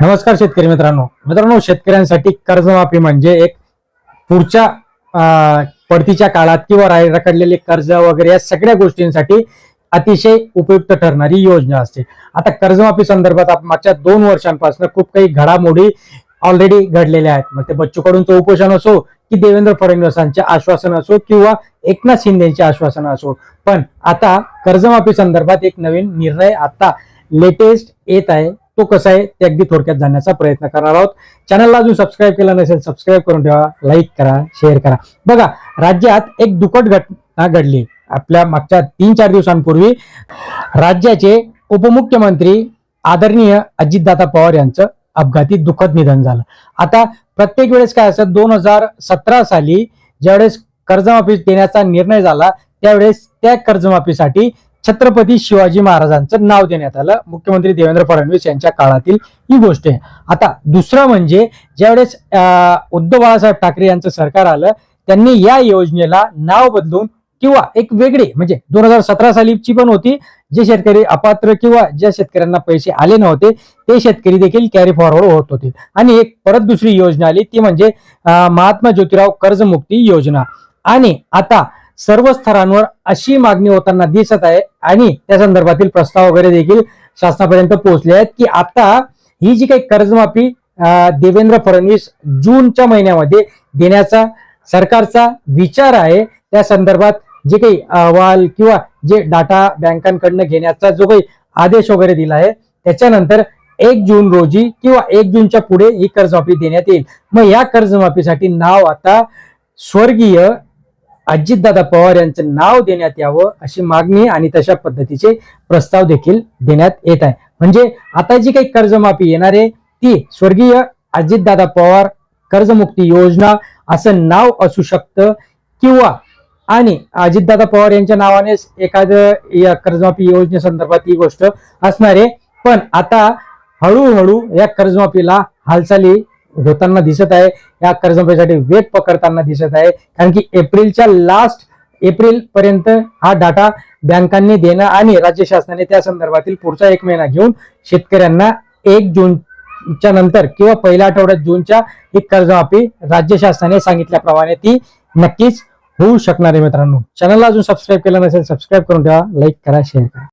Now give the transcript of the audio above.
नमस्कार शेतकरी मित्रांनो, शेतकऱ्यांसाठी कर्जमाफी म्हणजे एक पुढच्या पडतीच्या काळात किंवा रखडलेले कर्ज वगैरे या सगळ्या गोष्टींसाठी अतिशय उपयुक्त ठरणारी योजना असते। आता कर्जमाफी संदर्भात मागच्या 2 वर्षांपासून खूप काही घडामोडी ऑलरेडी घडलेल्या आहेत। मग ते बच्चू कडूंचं उपोषण असो की देवेंद्र फडणवीसांचे आश्वासन असो किंवा एकनाथ शिंदेचे आश्वासन असो, पण आता कर्जमाफी संदर्भात एक नवीन निर्णय आता लेटेस्ट येत आहे। तो कसा आहे ते अगदी थोडक्यात जाणण्याचा प्रयत्न करणार आहोत। चॅनलला अजून सबस्क्राईब केलं नसेल सबस्क्राईब करून ठेवा, लाईक करा, शेअर करा। बघा, राज्यात एक दुःखद घटना घडली। आपल्या मागच्या 3-4 दिवसांपूर्वी राज्याचे उपमुख्यमंत्री आदरणीय अजितदादा पवार यांचं अपघाती दुःखद निधन झालं। आता प्रत्येक वेळेस काय असतं, 2017 साली ज्यावेळेस कर्जमाफी देण्याचा निर्णय झाला त्यावेळेस त्या कर्जमाफीसाठी छत्रपती शिवाजी महाराजांचं नाव देण्यात आलं। मुख्यमंत्री देवेंद्र फडणवीस यांच्या काळातील ही गोष्ट आहे। आता दुसरं म्हणजे ज्यावेळेस उद्धव बाळासाहेब ठाकरे यांचं सरकार आलं, त्यांनी या योजनेला नाव बदलून किंवा एक वेगळी म्हणजे 2017 सालीची पण होती, जे शेतकरी अपात्र किंवा ज्या शेतकऱ्यांना पैसे आले नव्हते ते शेतकरी देखील कॅरी फॉरवर्ड होत होते। आणि एक परत दुसरी योजना आली ती म्हणजे महात्मा ज्योतिराव कर्जमुक्ती योजना। आणि आता सर्व स्तरांवर अशी मागणी होताना दिसत आहे आणि त्या संदर्भातील प्रस्ताव वगैरे देखील शासनापर्यंत पोहोचले आहेत की आता ही जी काही कर्जमाफी देवेंद्र फडणवीस जूनच्या महिन्यामध्ये देण्याचा सरकारचा विचार आहे, त्या संदर्भात जे काही अहवाल किंवा जे डाटा बँकांकडून घेण्याचा जो काही आदेश वगैरे दिला आहे त्याच्यानंतर 1 जून रोजी किंवा 1 जूनच्या पुढे ही कर्जमाफी देण्यात येईल। मग या कर्जमाफीसाठी नाव आता स्वर्गीय अजितदादा पवार यांचं नाव देण्यात यावं अशी मागणी आणि तशा पद्धतीचे प्रस्ताव देखील देण्यात येत आहे। म्हणजे आता जी काही कर्जमाफी येणार आहे ती स्वर्गीय अजितदादा पवार कर्जमुक्ती योजना असं नाव असू शकतं किंवा आणि अजितदादा पवार यांच्या नावाने एखादं या कर्जमाफी योजनेसंदर्भात ही गोष्ट असणार आहे। पण आता हळूहळू या कर्जमाफीला हालचाली होताना दिसत आहे, या कर्जमाफीसाठी वेग पकडताना दिसत आहे। कारण की एप्रिलच्या एप्रिल पर्यंत हा डाटा बँकांनी देणं आणि राज्य शासनाने त्या संदर्भातील पुढचा 1 महिना घेऊन शेतकऱ्यांना 1 जूनच्या नंतर किंवा पहिल्या आठवड्यात जूनच्या ही कर्जमाफी राज्य शासनाने सांगितल्याप्रमाणे ती नक्कीच होऊ शकणार आहे। मित्रांनो, चॅनलला अजून सबस्क्राईब केलं नसेल सबस्क्राईब करून ठेवा, लाईक करा, शेअर करा।